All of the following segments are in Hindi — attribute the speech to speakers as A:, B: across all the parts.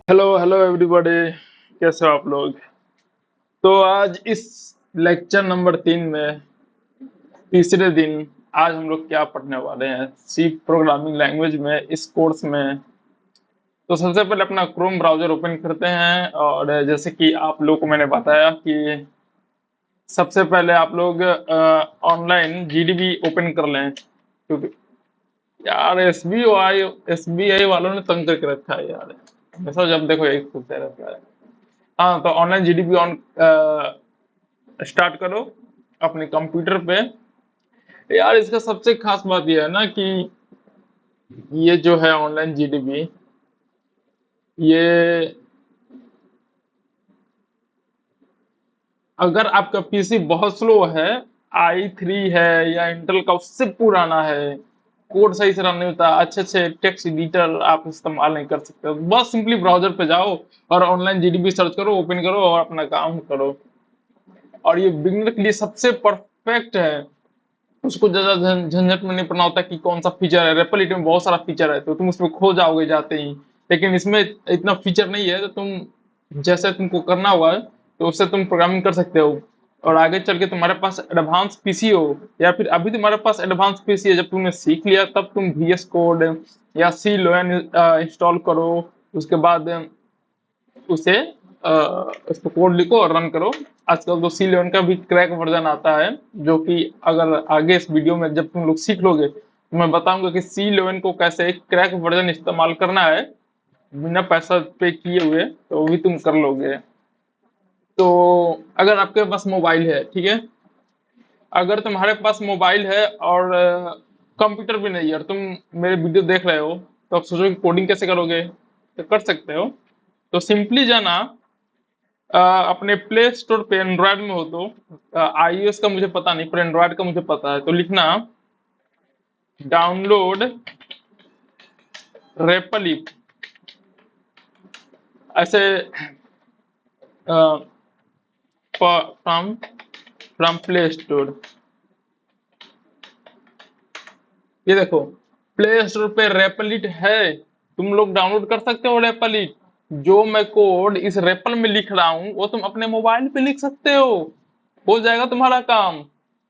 A: Hello hello everybody. कैसे हो आप लोग? तो आज इस लेक्चर नंबर 3 में तीसरे दिन आज हम लोग क्या पढ़ने वाले हैं सी प्रोग्रामिंग लैंग्वेज में इस कोर्स में। तो सबसे पहले अपना क्रोम ब्राउजर ओपन करते हैं और जैसे कि आप लोग को मैंने बताया कि सबसे पहले आप लोग ऑनलाइन जीडीबी ओपन कर लें, क्योंकि यार एसबीआई वालों ने तंग करके रखा है यार। हमेशा जब देखो यही पूछते रहता है। हाँ, तो ऑनलाइन जीडीपी ऑन स्टार्ट करो अपने कंप्यूटर पे। यार इसका सबसे खास बात यह है ना कि ये जो है ऑनलाइन जीडीपी, ये अगर आपका पीसी बहुत स्लो है, i3 है या इंटेल का उससे पुराना है, कोड सही से रन नहीं होता, अच्छे से टेक्स्ट एडिटर आप इस्तेमाल नहीं कर सकते, बस सिंपली ब्राउजर पे जाओ और ऑनलाइन जीडीपी सर्च करो, ओपन करो और अपना काम करो। और ये बिगनर के लिए सबसे परफेक्ट है। उसको ज्यादा झंझट में नहीं पड़ना होता कि कौन सा फीचर है। रेपलिट में बहुत सारा फीचर है तो तुम उसमें खो जाओगे जाते ही। लेकिन इसमें इतना फीचर नहीं है, तो तुम जैसे तुमको करना हुआ है तो उससे तुम प्रोग्रामिंग कर सकते हो। और आगे चल के तुम्हारे पास एडवांस पीसी हो, या फिर अभी तुम्हारे पास एडवांस पीसी है, जब तुमने सीख लिया तब तुम VS कोड या सी लोएन इंस्टॉल करो। उसके बाद उसे उसको कोड लिखो और रन करो। आजकल तो C11 का भी क्रैक वर्जन आता है, जो कि अगर आगे इस वीडियो में जब तुम लोग सीख लोगे तो मैं बताऊंगा कि C11 को कैसे क्रैक वर्जन इस्तेमाल करना है बिना पैसा पे किए हुए, तो वो भी तुम कर लोगे। तो अगर आपके पास मोबाइल है, ठीक है, अगर तुम्हारे पास मोबाइल है और कंप्यूटर भी नहीं है और तुम मेरे वीडियो देख रहे हो, तो आप सोचो कि कोडिंग कैसे करोगे। तो कर सकते हो। तो सिंपली जाना अपने प्ले स्टोर पे, एंड्रॉयड में हो तो, iOS का मुझे पता नहीं पर एंड्रॉयड का मुझे पता है, तो लिखना डाउनलोड रेपलिप ऐसे फ्रॉम फ्रॉम प्ले स्टोर। ये देखो, प्ले स्टोर पे रेपलिट है, तुम लोग डाउनलोड कर सकते हो रेपलिट। जो मैं कोड इस रेपल में लिख रहा हूँ वो तुम अपने मोबाइल पे लिख सकते हो जाएगा तुम्हारा काम।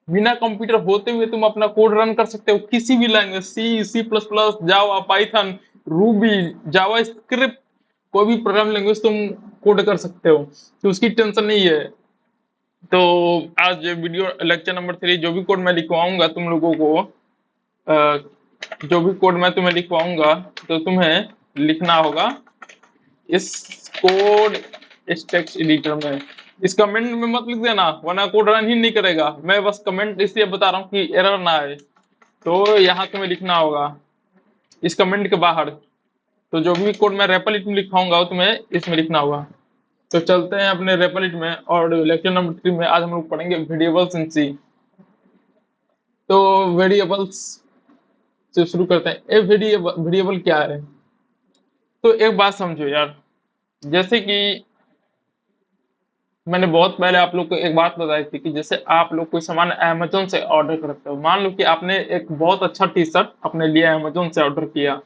A: बिना कंप्यूटर होते हुए तुम अपना कोड रन कर सकते हो, किसी भी लैंग्वेज, C++, जावा, पाइथन, रूबी, जावा स्क्रिप्ट, कोई भी प्रोग्राम लैंग्वेज तुम कोड कर सकते हो, तो उसकी टेंशन नहीं है। तो आज वीडियो लेक्चर नंबर 3 जो भी कोड मैं लिखवाऊंगा तुम लोगों को, अ, जो भी कोड मैं तुम्हें लिखवाऊंगा तो तुम्हें लिखना होगा इस कोड इस टेक्स्ट एडिटर में। इस कमेंट में मत लिख देना वरना कोड रन ही नहीं करेगा। मैं बस कमेंट इसलिए बता रहा हूँ कि एरर ना आए। तो यहाँ तुम्हें लिखना होगा इस कमेंट के बाहर। तो जो भी कोड मैं रेपलिट में लिखवाऊंगा वो तुम्हें इसमें लिखना होगा। तो चलते हैं अपने रेपलिट में, और लेक्चर नंबर 3 में आज हम लोग पढ़ेंगे वेरिएबल्स इन सी। तो वेरिएबल्स से शुरू करते हैं। ए वेरिएबल वेरिएबल क्या है? तो एक बात समझो यार, जैसे कि मैंने बहुत पहले आप लोग को एक बात बताई थी कि जैसे आप लोग कोई सामान अमेजोन से ऑर्डर करते हो, मान लो कि आपने एक बहुत अच्छा टी शर्ट अपने लिए अमेजोन से ऑर्डर किया।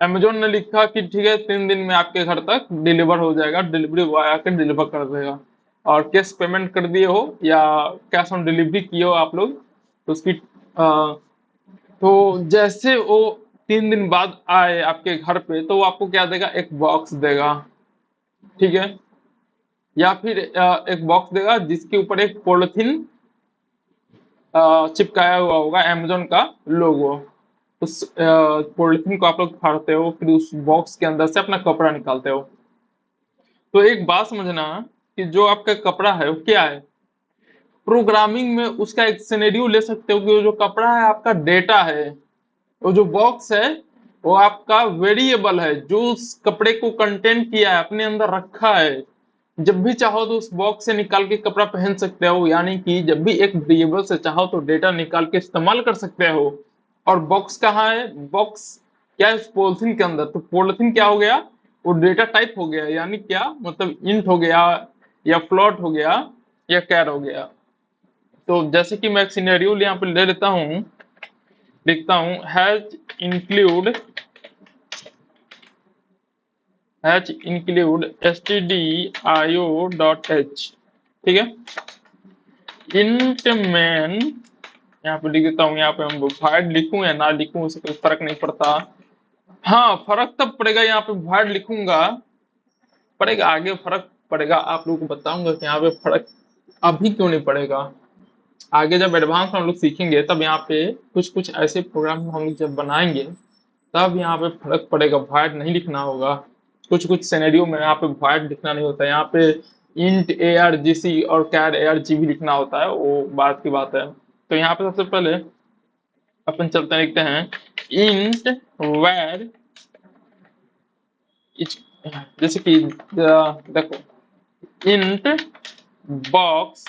A: अमेजोन ने लिखा कि ठीक है 3 दिन में आपके घर तक डिलीवर हो जाएगा, डिलीवरी बॉय आकर डिलीवर कर देगा। और कैश पेमेंट कर दिए हो या कैश ऑन डिलीवरी किए हो आप लोग, तो उसकी तो जैसे वो 3 दिन बाद आए आपके घर पे तो वो आपको क्या देगा, एक बॉक्स देगा, ठीक है, या फिर एक बॉक्स देगा जिसके ऊपर एक पॉलिथीन चिपकाया हुआ होगा अमेजोन का लोगो। उस पॉलिथीन को आप लोग फाड़ते हो, फिर उस बॉक्स के अंदर से अपना कपड़ा निकालते हो। तो एक बात समझना कि जो आपका कपड़ा है वो क्या है। प्रोग्रामिंग में उसका एक सिनेरियो ले सकते हो कि वो जो कपड़ा है आपका डेटा है, वो जो बॉक्स है वो आपका वेरिएबल है जो उस कपड़े को कंटेंट किया है, अपने अंदर रखा है। जब भी चाहो तो उस बॉक्स से निकाल के कपड़ा पहन सकते हो, यानी कि जब भी एक वेरिएबल से चाहो तो डेटा निकाल के इस्तेमाल कर सकते हो। और बॉक्स कहाँ है? बॉक्स क्या है? उस पॉलिथीन के अंदर। तो पॉलिथीन क्या हो गया? वो डेटा टाइप हो गया, यानी क्या मतलब इंट हो गया या फ्लोट हो गया या कैर हो गया। तो जैसे कि मैं एक सिनेरियो यहाँ पे ले लेता हूँ, लिखता हूँ has include h include stdio.h, ठीक है। int main यहाँ पे लिख देता हूँ, यहाँ पे हम void लिखूं या ना लिखूं उससे कोई फर्क नहीं पड़ता। हाँ फर्क तब पड़ेगा, यहाँ पे void लिखूंगा पड़ेगा, आगे फर्क पड़ेगा, आप लोगों को बताऊंगा कि यहाँ पे फर्क अभी क्यों नहीं पड़ेगा। आगे जब एडवांस हम लोग सीखेंगे तब यहाँ पे कुछ कुछ ऐसे प्रोग्राम हम लोग जब बनाएंगे तब यहाँ पे फर्क पड़ेगा, void नहीं लिखना होगा। कुछ कुछ सिनेरियो में यहाँ पे void लिखना नहीं होता, यहाँ पे int argc और char argv लिखना होता है, वो बात की बात है। तो यहाँ पे सबसे पहले अपन चलते हैं, लिखते हैं int var जैसे कि देखो int box,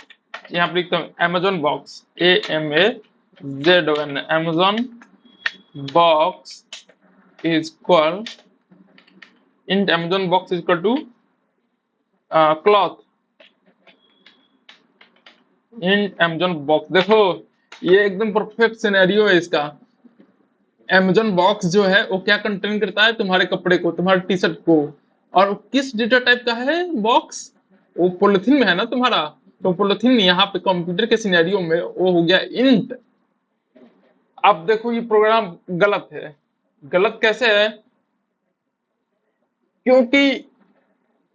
A: यहाँ पे लिखता हूँ amazon box amazon, amazon box is equal, int amazon box is equal to cloth, int amazon box। देखो ये एकदम परफेक्ट सिनेरियो है इसका। amazon बॉक्स जो है वो क्या कंटेन करता है, तुम्हारे कपड़े को, तुम्हारे टी शर्ट को। और किस डेटा टाइप का है बॉक्स, वो पॉलिथीन में है ना तुम्हारा, तो पॉलिथीन यहाँ पे कंप्यूटर के सिनेरियो में वो हो गया इंट। अब देखो ये प्रोग्राम गलत है। गलत कैसे है, क्योंकि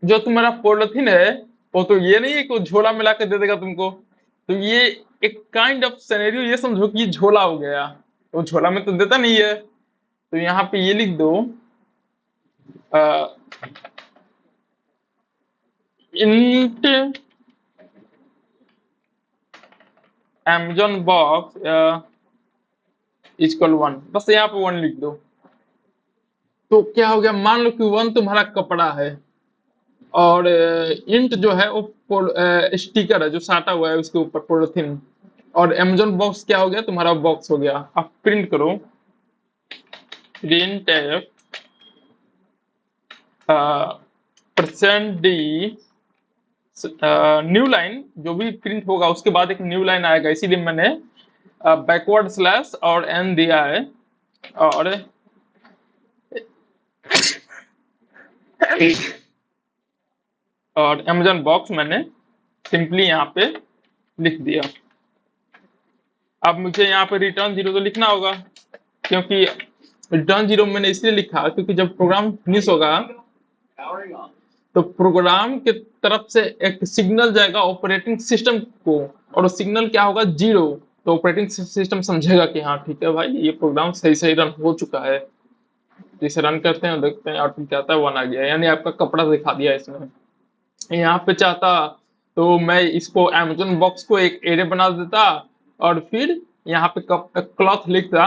A: जो तुम्हारा पॉलिथीन है वो तो ये नहीं है कि वो झोला मिला के दे देगा तुमको। तो ये एक काइंड ऑफ सिनेरियो, ये समझो कि ये झोला हो गया, तो झोला में तो देता नहीं है। तो यहाँ पे ये लिख दो इंट amazon बॉक्स इक्वल 1, बस यहाँ पे 1 लिख दो। तो क्या हो गया, मान लो कि 1 तुम्हारा कपड़ा है और इंट जो है वो स्टिकर है जो साटा हुआ है उसके ऊपर पॉलिथीन, और amazon बॉक्स क्या हो गया, तुम्हारा बॉक्स हो गया। अब प्रिंट करो, print percent D new line, जो भी प्रिंट होगा उसके बाद एक न्यू लाइन आएगा, इसीलिए मैंने बैकवर्ड स्लैश और एन दिया है। और amazon बॉक्स मैंने सिंपली यहाँ पे लिख दिया। अब मुझे यहाँ पे रिटर्न 0 तो लिखना होगा, क्योंकि रिटर्न 0 मैंने इसलिए लिखा क्योंकि जब प्रोग्राम फिनिश होगा तो प्रोग्राम के तरफ से एक सिग्नल जाएगा ऑपरेटिंग सिस्टम को, और वो सिग्नल क्या होगा, 0। तो ऑपरेटिंग सिस्टम समझेगा कि हाँ ठीक है भाई ये प्रोग्राम सही सही रन हो चुका है। जिसे रन करते हैं देखते हैं आउटपुट क्या आता है, 1 आ गया, यानी आपका कपड़ा दिखा दिया इसमें। यहाँ पे चाहता तो मैं इसको amazon बॉक्स को एक एरे बना देता और फिर यहाँ पे क्लॉथ लिखता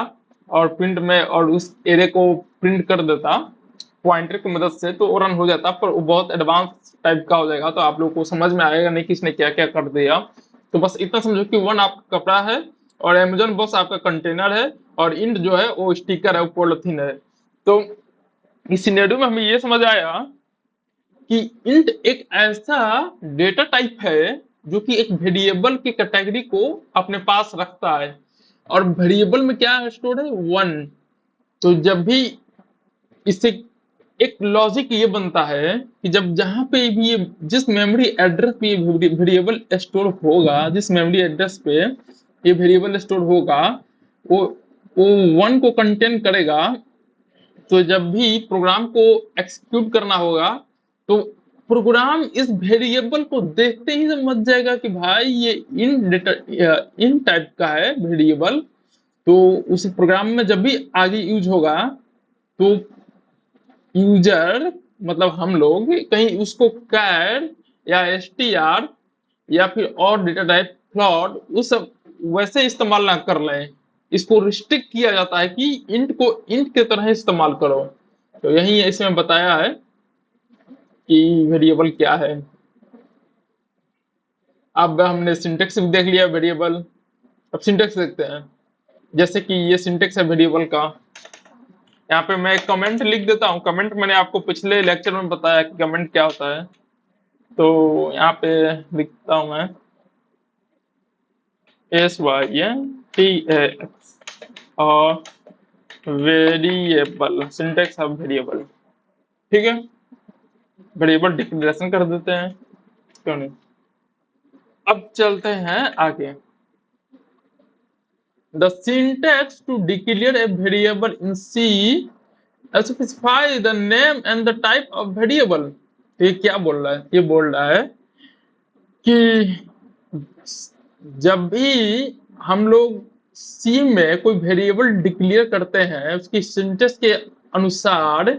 A: और प्रिंट में, और उस एरे को प्रिंट कर देता पॉइंटर की मदद से, तो रन हो जाता। पर वो बहुत एडवांस टाइप का हो जाएगा, तो आप लोगों को समझ में आएगा नहीं कि इसने क्या क्या कर दिया। तो बस इतना समझो कि 1 आपका कपड़ा है और amazon बॉक्स आपका कंटेनर है, और इंट जो है वो स्टिकर है, वो पॉलिथीन है। तो इस सिनेरियो में हमें ये समझ आया कि इंट एक ऐसा डेटा टाइप है जो कि एक वेरिएबल की कैटेगरी को अपने पास रखता है, और वेरिएबल में क्या स्टोर है, 1। तो जब भी इससे एक लॉजिक ये बनता है कि जब जहां पे भी ये जिस मेमोरी एड्रेस पे ये वेरिएबल स्टोर होगा, जिस मेमोरी एड्रेस पे ये वेरिएबल स्टोर होगा, वो वो 1 को कंटेन करेगा। तो जब भी प्रोग्राम को एक्सिक्यूट करना होगा तो प्रोग्राम इस वेरिएबल को देखते ही समझ जाएगा कि भाई ये इन टाइप का है वेरिएबल। तो उस प्रोग्राम में जब भी आगे यूज होगा तो यूजर मतलब हम लोग कहीं उसको कैर या एसटीआर या फिर और डेटा टाइप फ्लॉट उस सब वैसे इस्तेमाल ना कर लें। इसको रिस्ट्रिक्ट किया जाता है कि इंट को इंट के तरह इस्तेमाल करो। तो यही इसमें बताया है कि वेरिएबल क्या है। अब हमने सिंटेक्स भी देख लिया वेरिएबल, अब सिंटेक्स देखते हैं। जैसे कि ये सिंटेक्स है वेरिएबल का, यहाँ पे मैं कमेंट लिख देता हूँ। कमेंट मैंने आपको पिछले लेक्चर में बताया कि कमेंट क्या होता है। तो यहाँ पे लिखता हूँ मैं SYNTAX और वेरिएबल, सिंटेक्स ऑफ वेरिएबल, ठीक है। वेरिएबल डिक्लेरेशन कर देते हैं, क्यों नहीं। अब चलते हैं आगे। The syntax to declare a variable in C specify the name and the type of variable. ये क्या बोल रहा है, ये बोल रहा है कि जब भी हम लोग सी में कोई वेरिएबल डिक्लेयर करते हैं उसकी सिंटेक्स के अनुसार,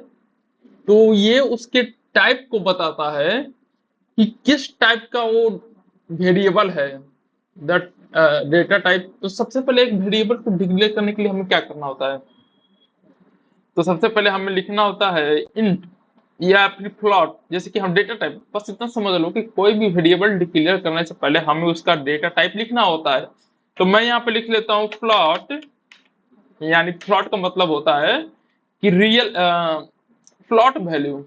A: तो ये उसके टाइप को बताता है कि किस टाइप का वो वेरिएबल है, दैट डेटा टाइप। तो सबसे पहले एक वेरिएबल को डिक्लेयर करने के लिए हमें क्या करना होता है, तो सबसे पहले हमें लिखना होता है इंट या फिर फ्लॉट। जैसे कि हम डेटा टाइप, बस इतना समझ लो कि कोई भी वेरिएबल डिक्लेयर करने से पहले हमें उसका डेटा टाइप लिखना होता है। तो मैं यहाँ पे लिख लेता हूँ फ्लॉट, यानी फ्लॉट का मतलब होता है कि real float value.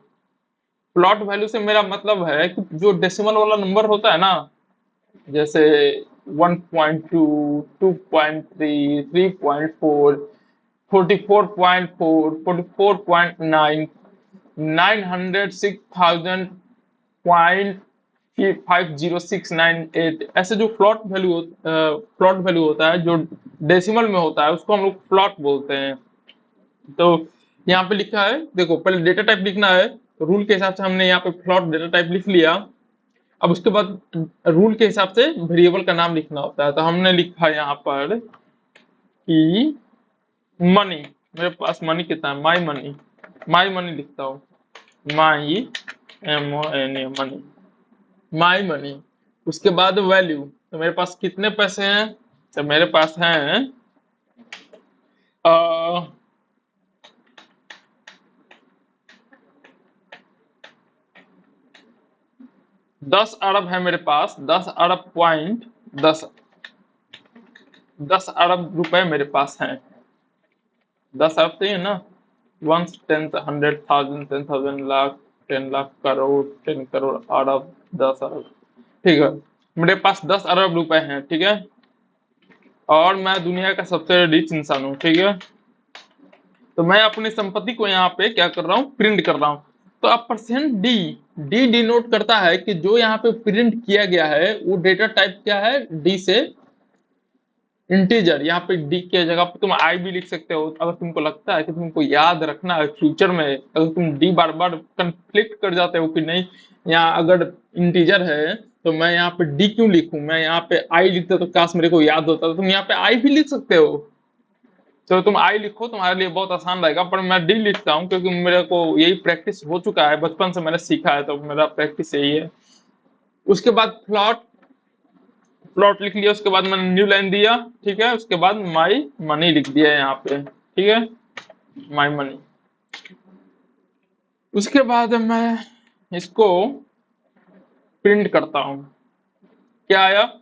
A: Float value से मेरा मतलब है कि जो डेसिमल वाला नंबर होता है ना, जैसे 1.2, 2.3, 3.4, 44.4, 44.9, 906,000.50698, ऐसे जो फ्लॉट वैल्यू होता है जो डेसिमल में होता है उसको हम लोग फ्लॉट बोलते हैं। तो यहाँ पे लिखा है, देखो पहले डेटा टाइप लिखना है, तो रूल के हिसाब से हमने यहाँ पे फ्लॉट डेटा टाइप लिख लिया। अब उसके बाद रूल के हिसाब से वेरिएबल का नाम लिखना होता है। तो हमने लिखा यहाँ पर कि मनी, मेरे पास मनी कितना है, माई मनी, माई मनी लिखता हूँ, माई MONE मनी, माई मनी। उसके बाद वैल्यू, तो मेरे पास कितने पैसे हैं, तो मेरे पास हैं 10 अरब है मेरे पास, 10 अरब 10 अरब रुपए मेरे पास हैं। 10 अरब तो ये ना, वंस, टेन, 100,000, 10,000, लाख, 10 लाख, करोड़, 10 करोड़, अरब, 10 अरब। ठीक है, मेरे पास 10 अरब रुपए हैं, ठीक है। और मैं दुनिया का सबसे रिच इंसान हूँ, ठीक है। तो मैं अपनी संपत्ति को यहाँ पे क्या कर रहा हूँ, प्रिंट कर रहा हूँ। तो अब %d, डी डिनोट करता है कि जो यहाँ पे प्रिंट किया गया है वो डेटा टाइप क्या है, डी से इंटीजर। यहाँ पे डी के जगह पे तुम आई भी लिख सकते हो, अगर तुमको लगता है कि तुमको याद रखना है फ्यूचर में, अगर तुम डी बार बार कंफ्लिक्ट कर जाते हो कि नहीं यहाँ अगर इंटीजर है तो मैं यहाँ पे डी क्यों लिखूं, मैं यहाँ पे आई लिखता तो काश मेरे को याद होता, तो तुम यहाँ पे आई भी लिख सकते हो। तो तुम आई लिखो, तुम्हारे लिए बहुत आसान रहेगा, पर मैं डी लिखता हूँ क्योंकि मेरे को यही प्रैक्टिस हो चुका है, बचपन से मैंने सीखा है, तो मेरा प्रैक्टिस यही है। उसके बाद प्लॉट, प्लॉट लिख लिया, उसके बाद मैंने न्यू लाइन दिया, ठीक है। उसके बाद माई मनी लिख दिया यहाँ पे, ठीक है, माई मनी। उसके बाद मैं इसको प्रिंट करता हूँ, क्या आया,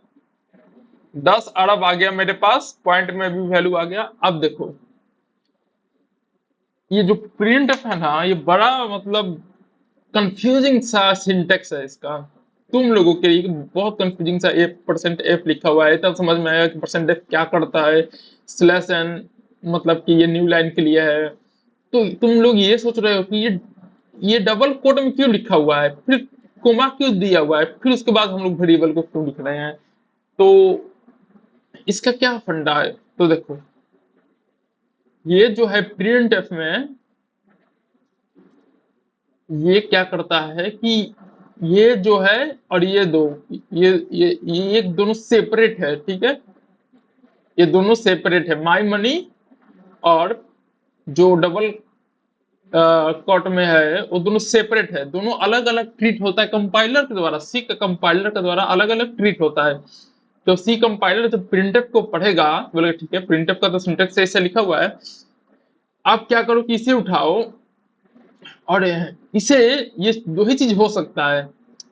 A: 10 अरब आ गया मेरे पास, पॉइंट में भी वैल्यू आ गया। अब देखो ये जो प्रिंट है ना, ये बड़ा मतलब कंफ्यूजिंग सा सिंटेक्स है इसका, तुम लोगों के लिए बहुत कंफ्यूजिंग सा। %f लिखा हुआ है, तब समझ में आएगा कि %f क्या करता है। /n मतलब कि ये न्यू लाइन के लिए है। तो तुम लोग ये सोच रहे हो कि ये डबल कोट में क्यों लिखा हुआ है, फिर कोमा क्यों दिया हुआ है, फिर उसके बाद हम लोग वेरिएबल को क्यों लिख रहे हैं। तो इसका क्या फंडा है, तो देखो ये जो है प्रिंट एफ में ये क्या करता है कि ये जो है और ये दो, ये एक दोनों सेपरेट है, ठीक है। ये दोनों सेपरेट है, माई मनी और जो डबल कॉट में है वो दोनों सेपरेट है, दोनों अलग अलग ट्रीट होता है कंपाइलर के द्वारा, सी का कंपाइलर के द्वारा अलग अलग ट्रीट होता है। तो सी कंपाइलर जब प्रिंटफ को पढ़ेगा, बोले ठीक है प्रिंटफ का तो सिंटेक्स ऐसे लिखा हुआ है, आप क्या करो कि इसे उठाओ और इसे, ये दो ही चीज हो सकता है,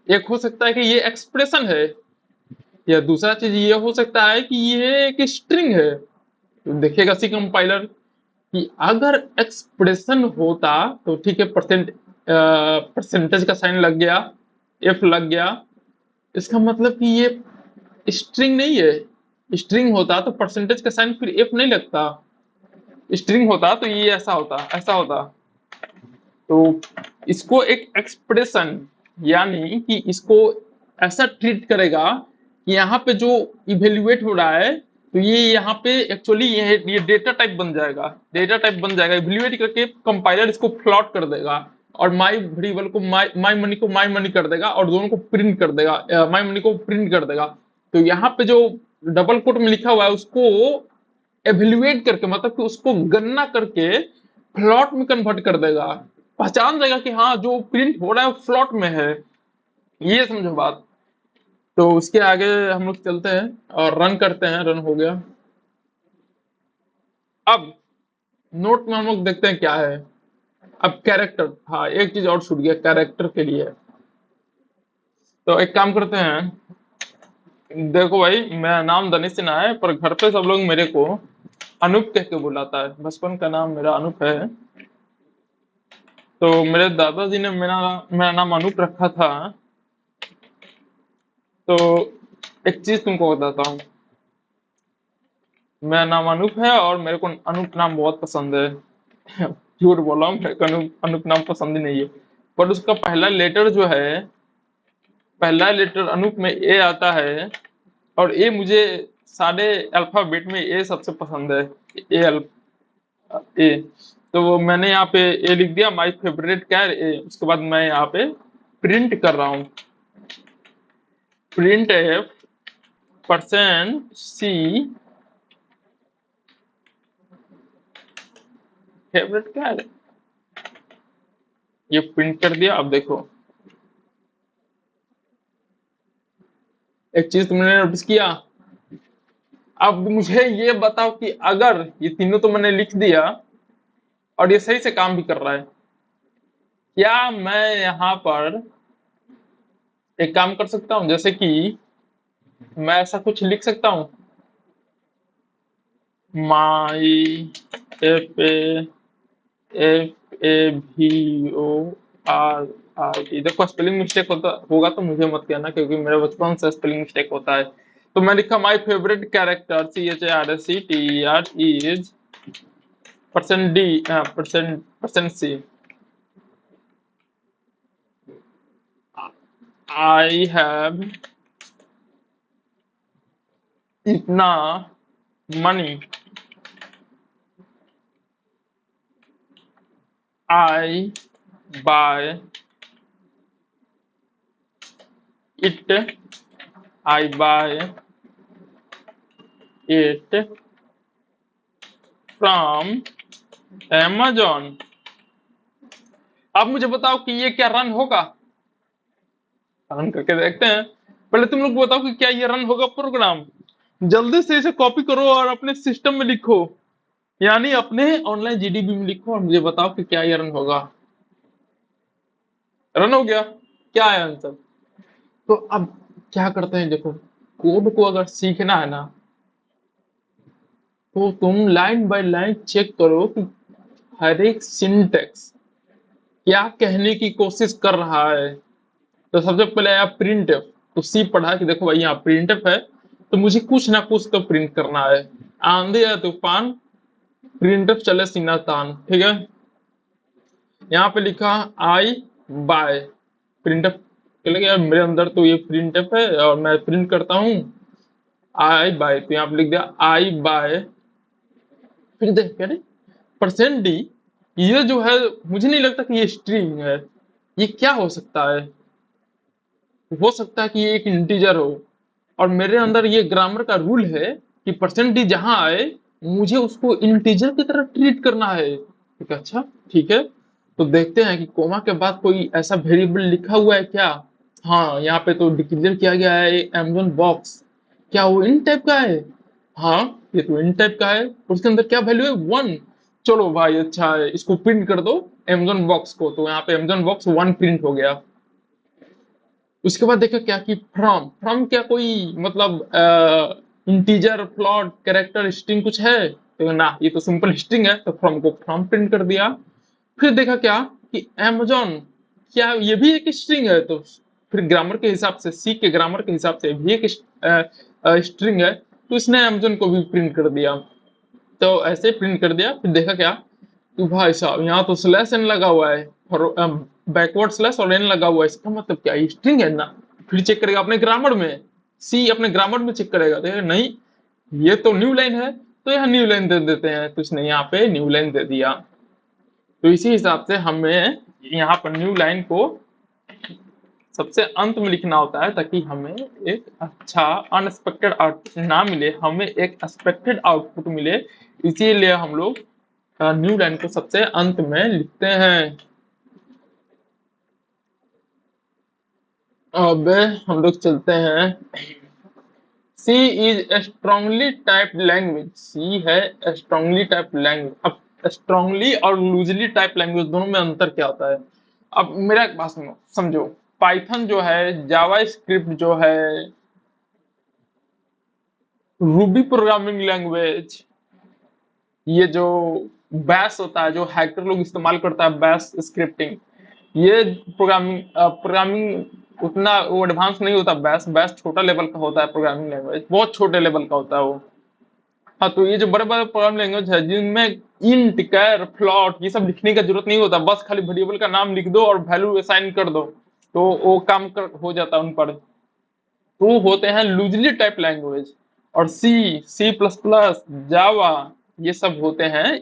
A: एक हो सकता है कि ये एक्सप्रेशन है, या दूसरा चीज ये हो सकता है कि ये एक स्ट्रिंग है। तो देखिएगा सी कंपाइलर कि अगर एक्सप्रेशन होता तो ठीक है, परसेंटेज का साइन लग गया, एफ लग गया, इसका मतलब कि ये स्ट्रिंग नहीं है। स्ट्रिंग होता तो परसेंटेज का साइन फिर एफ नहीं लगता, स्ट्रिंग होता तो ये ऐसा होता, ऐसा होता। तो इसको एक एक्सप्रेशन, यानी कि इसको ऐसा ट्रीट करेगा कि यहाँ पे जो इवेल्युएट हो रहा है, तो ये यहाँ पे एक्चुअली ये डेटा टाइप बन जाएगा, डेटा टाइप बन जाएगा, इवेल्युएट करके कंपाइलर इसको प्लॉट कर देगा और माई वेरिएबल को माई मनी को माई मनी कर देगा और दोनों को प्रिंट कर देगा, माई मनी को प्रिंट कर देगा। तो यहाँ पे जो डबल कोट में लिखा हुआ है उसको एवेल्युएट करके, मतलब कि उसको गणना करके फ्लॉट में कन्वर्ट कर देगा, पहचान जाएगा कि हाँ जो प्रिंट हो रहा है वो फ्लॉट में है। ये समझो बात। तो उसके आगे हम लोग चलते हैं और रन करते हैं। रन हो गया। अब नोट में हम लोग देखते हैं क्या है। अब कैरेक्टर, हाँ एक चीज और छूट गया कैरेक्टर के लिए। तो एक काम करते हैं, देखो भाई मेरा नाम धनिष सिन्हा है, पर घर पे सब लोग मेरे को अनूप कह के बुलाता है, बचपन का नाम मेरा अनूप है। तो मेरे दादाजी ने मेरा मेरा नाम अनूप रखा था। तो एक चीज तुमको बताता हूँ, मेरा नाम अनूप है और मेरे को अनूप नाम बहुत पसंद है। झूठ बोला हूँ, मेरे को अनूप अनूप नाम पसंद ही नहीं है। पर उसका पहला लेटर जो है, पहला लेटर अनूप में ए आता है, और ए मुझे सारे अल्फाबेट में ए सबसे पसंद है। ए ए। तो वो मैंने यहाँ पे ए लिख दिया, माई फेवरेट कैर ए। उसके बाद मैं यहाँ पे प्रिंट कर रहा हूँ, प्रिंट एफ %C फेवरेट कैर। ये प्रिंट कर दिया। अब देखो एक चीज तुमने नोटिस किया। अब मुझे ये बताओ कि अगर ये तीनों तो मैंने लिख दिया और ये सही से काम भी कर रहा है, क्या मैं यहाँ पर एक काम कर सकता हूँ, जैसे कि मैं ऐसा कुछ लिख सकता हूँ, माई FAVORIT। देखो स्पेलिंग मिस्टेक होता होगा तो मुझे मत कहना, क्योंकि मेरे बचपन से स्पेलिंग मिस्टेक होता है। तो मैं लिखा my favourite character CHARCTER is %C। I have इतना money, I buy it, I buy it from Amazon। अब मुझे बताओ कि ये क्या रन होगा, रन करके देखते हैं। पहले तुम लोग बताओ कि क्या ये रन होगा प्रोग्राम। जल्दी से इसे कॉपी करो और अपने सिस्टम में लिखो, यानी अपने ऑनलाइन जीडीबी में लिखो और मुझे बताओ कि क्या ये रन होगा। रन हो गया। क्या है आंसर। तो अब क्या करते हैं, देखो कोड को अगर सीखना है ना, तो तुम लाइन बाय लाइन चेक करो कि हर एक सिंटेक्स क्या कहने की कोशिश कर रहा है। तो सबसे पहले आया प्रिंट एफ। तो सी पढ़ा कि देखो भाई यहाँ प्रिंट एफ है, तो मुझे कुछ ना कुछ तो प्रिंट करना है। आंधी या तूफान, प्रिंट एफ चले सीना तान, ठीक है। यहाँ पे लिखा आई बाय प्रिंट एफ, चले गया मेरे अंदर। तो ये प्रिंट एफ है और मैं प्रिंट करता हूँ आई बाय। तो यहाँ पे लिख दिया आई बाय, फिर देख कह %D। ये जो है मुझे नहीं लगता कि ये स्ट्रिंग है। ये क्या हो सकता है, हो सकता है कि ये एक इंटीजर हो, और मेरे अंदर ये ग्रामर का रूल है कि %D जहां आए मुझे उसको इंटीजर की तरह ट्रीट करना है। ठीक है, अच्छा ठीक है। तो देखते हैं कि कोमा के बाद कोई ऐसा वेरिएबल लिखा हुआ है क्या। हाँ यहाँ पे तो डिक्लेयर किया गया है Amazon बॉक्स। क्या वो इन टाइप का है। हाँ ये तो इन टाइप का है, और उसके अंदर क्या वैल्यू है 1। चलो भाई अच्छा है, इसको प्रिंट कर दो Amazon बॉक्स को। तो यहाँ पे Amazon बॉक्स 1 प्रिंट हो गया। उसके बाद देखा क्या कि फ्रॉम, फ्रॉम क्या कोई मतलब इंटीजर फ्लॉट कैरेक्टर स्ट्रिंग कुछ है, तो ना ये तो सिंपल स्ट्रिंग है, तो फ्रॉम को फ्रॉम प्रिंट कर दिया। फिर देखा क्या कि Amazon, क्या ये भी एक स्ट्रिंग है, तो फिर ग्रामर के हिसाब से, सी के ग्रामर के हिसाब से भी एक स्ट्रिंग है, तो इसने Amazon को भी प्रिंट कर दिया। तो ऐसे प्रिंट कर दिया। फिर देखा क्या तो भाई साहब यहाँ तो स्लैश एन लगा हुआ है, बैकवर्ड स्लैश और एन लगा हुआ है, इसका मतलब क्या है? स्ट्रिंग है ना। फिर चेक करेगा अपने ग्रामर में, सी अपने ग्रामर में चेक करेगा, तो नहीं ये तो न्यू लाइन है, तो यहाँ न्यू लाइन दे देते हैं, तो इसने यहाँ पे न्यू लाइन दे दिया। तो इसी हिसाब से हमें यहाँ पर न्यू लाइन को सबसे अंत में लिखना होता है, ताकि हमें एक अच्छा अनएक्सपेक्टेड आउटपुट ना मिले, हमें एक एक्सपेक्टेड आउटपुट मिले। इसीलिए हम लोग न्यू लाइन को सबसे अंत में लिखते हैं। अब हम लोग चलते हैं, सी इज स्ट्रांगली टाइप्ड लैंग्वेज, सी है स्ट्रांगली टाइप्ड लैंग्वेज। अब स्ट्रांगली और लूजली टाइप लैंग्वेज दोनों में अंतर क्या होता है? अब मेरा एक बात सुनो, समझो। पाइथन जो है, जावा स्क्रिप्ट जो है, रूबी प्रोग्रामिंग लैंग्वेज, ये जो बैश होता है जो हैकर लोग इस्तेमाल करता है, बैश स्क्रिप्टिंग, ये प्रोग्रामिंग उतना वो एडवांस नहीं होता। बैश बैश छोटा लेवल का होता है, प्रोग्रामिंग लैंग्वेज बहुत छोटे लेवल का होता है वो। हाँ, तो ये जो बड़े बड़े प्रोग्राम लैंग्वेज है जिनमें इंट कैर फ्लॉट ये सब लिखने का जरूरत नहीं होता, बस खाली वेरिएबल का नाम लिख दो और वैल्यू असाइन कर दो, तो वो काम हो जाता है उन पर। तो होते हैं लूजली टाइप लैंग्वेज। और सी, सी प्लस प्लस, जावा, ये सब होते हैं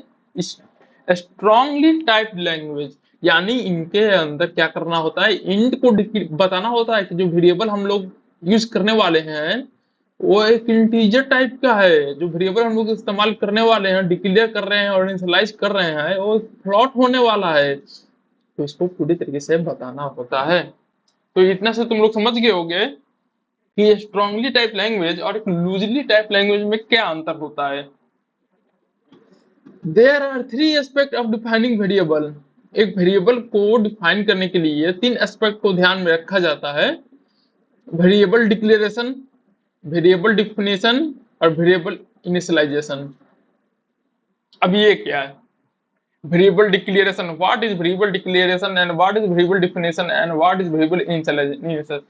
A: स्ट्रांगली टाइप्ड लैंग्वेज। यानी इनके अंदर क्या करना होता है, इंट को बताना होता है कि जो वेरिएबल हम लोग यूज करने वाले हैं वो एक इंटीजर टाइप का है, जो वेरिएबल हम लोग इस्तेमाल करने वाले हैं, डिक्लेयर कर रहे हैं और इनिशियलाइज कर रहे हैं, वो फ्लॉट होने वाला है, तो इसको पूरी तरीके से बताना होता है। तो इतना से तुम लोग समझ गए होंगे कि स्ट्रांगली टाइप लैंग्वेज और एक लूजली टाइप लैंग्वेज में क्या अंतर होता है। There are three aspect of defining variable. एक वेरिएबल को डिफाइन करने के लिए तीन एस्पेक्ट को ध्यान में रखा जाता है: वेरिएबल डिक्लेरेशन, वेरिएबल डिफिनेशन और वेरिएबल इनिशियलाइजेशन। अब ये क्या है variable declaration? What is variable declaration and what is variable definition and what is variable initialization?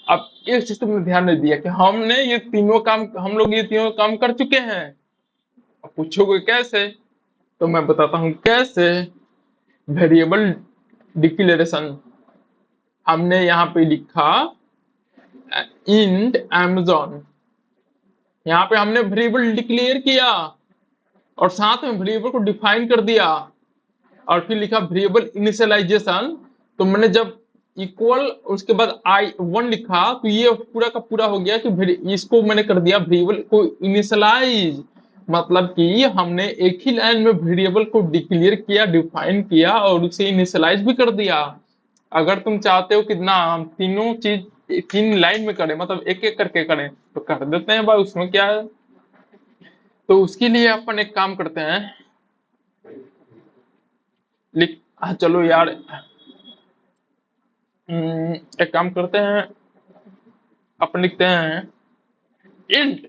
A: अब एक चीज तुमने ध्यान नहीं दिया कि हमने ये तीनों काम, हम लोग ये तीनों काम कर चुके हैं। अब पूछोगे कैसे, तो मैं बताता हूँ कैसे। वेरिएबल डिक्लेरेशन हमने यहाँ पे लिखा इंट अमेजोन, यहाँ पे हमने वेरिएबल डिक्लेयर किया और साथ में वेरिएबल को डिफाइन कर दिया, और फिर लिखा वेरिएबल इनिशियलाइजेशन। तो मैंने जब इक्वल उसके बाद आई वन लिखा, तो ये पूरा का पूरा हो गया कि इसको मैंने कर दिया वेरिएबल को इनिशियलाइज, मतलब कि हमने एक ही लाइन में वेरिएबल को डिक्लेयर किया, डिफाइन किया और उसे इनिशियलाइज भी कर दिया। अगर तुम चाहते हो कि ना हम तीनों चीज तीन लाइन में करें, मतलब एक एक करके करें, तो कर देते हैं भाई, उसमें क्या है। तो उसके लिए अपन एक काम करते हैं, लिख चलो यार, एक काम करते हैं, अपन लिखते हैं इंट,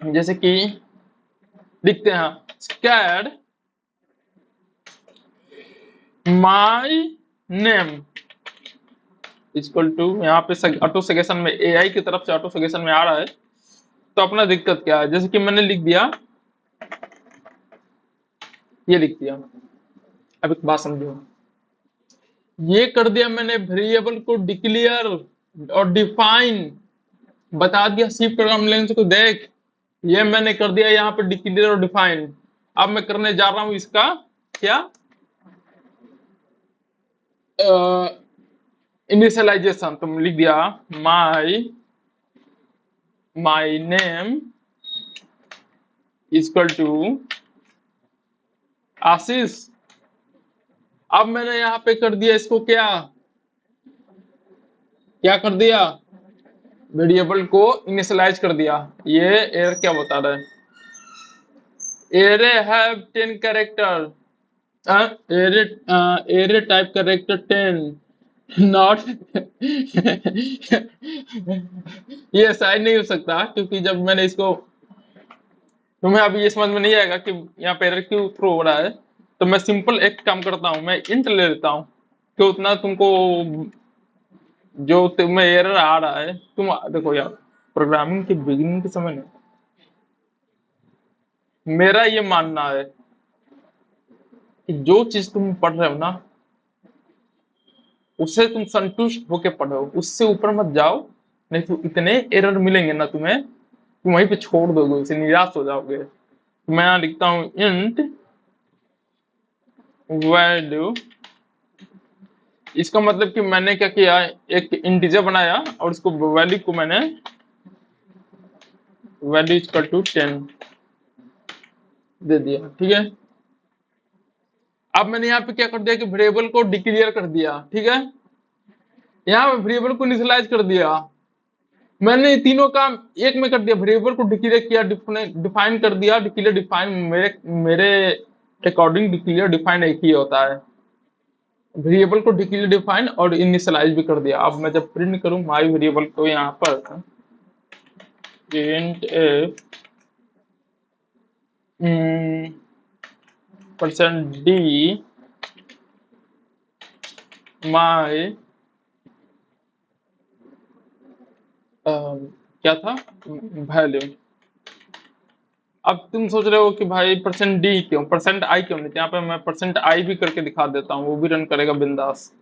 A: जैसे कि लिखते हैं स्कैड माई नेम इक्वल टू, यहाँ पे ऑटो सजेशन में एआई की तरफ से ऑटो सजेशन में आ रहा है, तो अपना दिक्कत क्या है, जैसे कि मैंने लिख दिया, ये लिख दिया। अब एक बात समझो, ये कर दिया मैंने वेरिएबल को डिक्लेयर और डिफाइन, बता दिया सी प्रोग्राम लैंग्वेज को, देख ये मैंने कर दिया यहाँ पे डिक्लेयर और डिफाइन। अब मैं करने जा रहा हूं इसका क्या, इनिशियलाइजेशन। तो लिख दिया माई माई नेम इक्वल टू आशीष। अब मैंने यहाँ पे कर दिया इसको क्या क्या कर दिया, वेरिएबल को इनिशियलाइज कर दिया। ये एरर क्या बता रहा है, array have 10 character, array array type character 10 not ये साइन नहीं हो सकता, क्योंकि जब मैंने इसको, तुम्हें अभी ये समझ में नहीं आएगा कि यहाँ पे एरर क्यों थ्रो हो रहा है। तो मैं सिंपल एक काम करता हूँ, मैं इंट ले लेता हूँ, तो उतना तुमको जो तुम्हें एरर आ रहा है, तुम देखो यार, प्रोग्रामिंग के बिगिनिंग के समय में मेरा ये मानना है कि जो चीज तुम पढ़ रहे हो ना, उससे तुम संतुष्ट होके पढ़ो, उससे ऊपर मत जाओ। नहीं तो इतने एरर मिलेंगे ना तुम्हें, तुम वहीं पे छोड़ दोगे, उसे निराश हो जाओगे। तो मैं यहाँ लिखता हूँ इंट वैल्यू। इसका मतलब कि मैंने क्या किया, एक इंटीजर बनाया और उसको वैल्यू को मैंने वैल्यू इक्वल टू 10 दे दिया, ठीक है। अब मैंने यहाँ पे क्या कर दिया कि वेरिएबल को डिक्लेयर कर दिया, ठीक है। यहाँ पे वेरिएबल को इनिशियलाइज कर दिया। मैंने तीनों काम एक में कर दिया, वेरिएबल को डिक्लेयर किया, डिफाइन कर दिया। डिक्लेयर डिफाइन मेरे मेरे अकॉर्डिंग डिक्लेयर डिफाइन एक ही होता है। वेरिएबल को डिक्लेयर डिफाइन और इनिशियलाइज भी कर दिया। अब मैं जब प्रिंट करूं माई वेरिएबल को, यहाँ पर प्रिंट परसेंट डी माई क्या था, वैल्यू। अब तुम सोच रहे हो कि भाई परसेंट डी क्यों, परसेंट आई क्यों नहीं, यहाँ पे मैं परसेंट आई भी करके दिखा देता हूँ, वो भी रन करेगा बिंदास।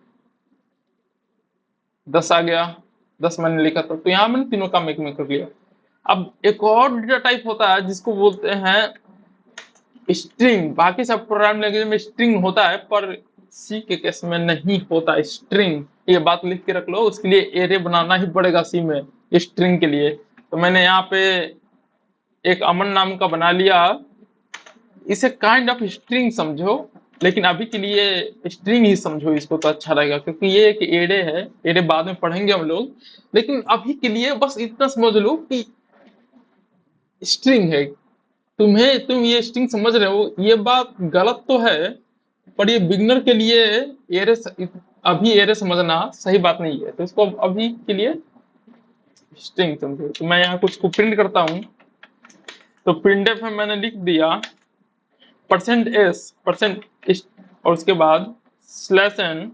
A: 10 आ गया, 10 मैंने लिखा था, तो यहाँ मैंने तीनों काम एक में कर लिया। अब एक और डेटा टाइप होता है जिसको बोलते हैं स्ट्रिंग। बाकी सब प्रोग्राम लैंग्वेज में स्ट्रिंग होता है, पर सी के केस में नहीं होता स्ट्रिंग। ये बात लिख के रख लो, उसके लिए एरे बनाना ही पड़ेगा सी में स्ट्रिंग के लिए। तो मैंने यहाँ पे एक अमन नाम का बना लिया। इसे काइंड ऑफ स्ट्रिंग समझो, लेकिन अभी के लिए स्ट्रिंग ही समझो इसको तो अच्छा रहेगा, क्योंकि ये एक एरे है। एरे बाद में पढ़ेंगे हम लोग, लेकिन अभी के लिए बस इतना समझ लो कि स्ट्रिंग है। तुम ये स्ट्रिंग समझ रहे हो, ये बात गलत तो है, पर ये बिगनर के लिए एरे अभी एरे समझना सही बात नहीं है। तो इसको अभी के लिए स्ट्रिंग समझो। तो मैं यहाँ कुछ को प्रिंट करता हूँ। तो प्रिंटफ में मैंने लिख दिया परसेंट एस परसेंट, और उसके बाद स्लैश एन,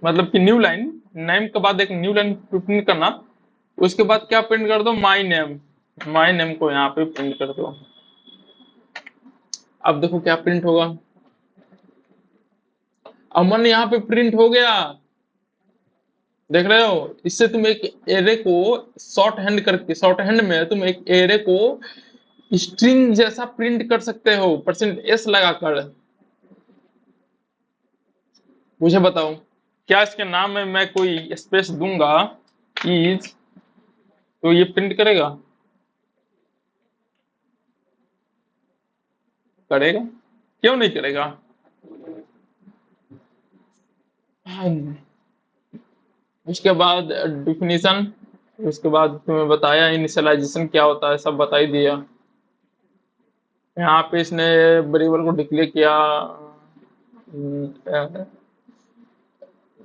A: मतलब कि न्यू लाइन, नेम के बाद एक न्यू लाइन प्रिंट करना। उसके बाद क्या प्रिंट कर दो, माई नेम। माई नेम को यहाँ पे प्रिंट कर दो। अब देखो क्या प्रिंट होगा, अमन यहाँ पे प्रिंट हो गया। देख रहे हो, इससे तुम एक एरे को शॉर्ट हैंड करके, शॉर्ट हैंड में तुम एक एरे को स्ट्रिंग जैसा प्रिंट कर सकते हो, परसेंट एस लगाकर। मुझे बताओ, क्या इसके नाम में मैं कोई स्पेस दूंगा इज, तो ये प्रिंट करेगा? करेगा, क्यों नहीं करेगा। उसके बाद डिफिनीशन, उसके बाद तुम्हें बताया इनिशियलाइजेशन क्या होता है, सब बता ही दिया। यहाँ पे इसने वेरिएबल को डिक्लेयर किया,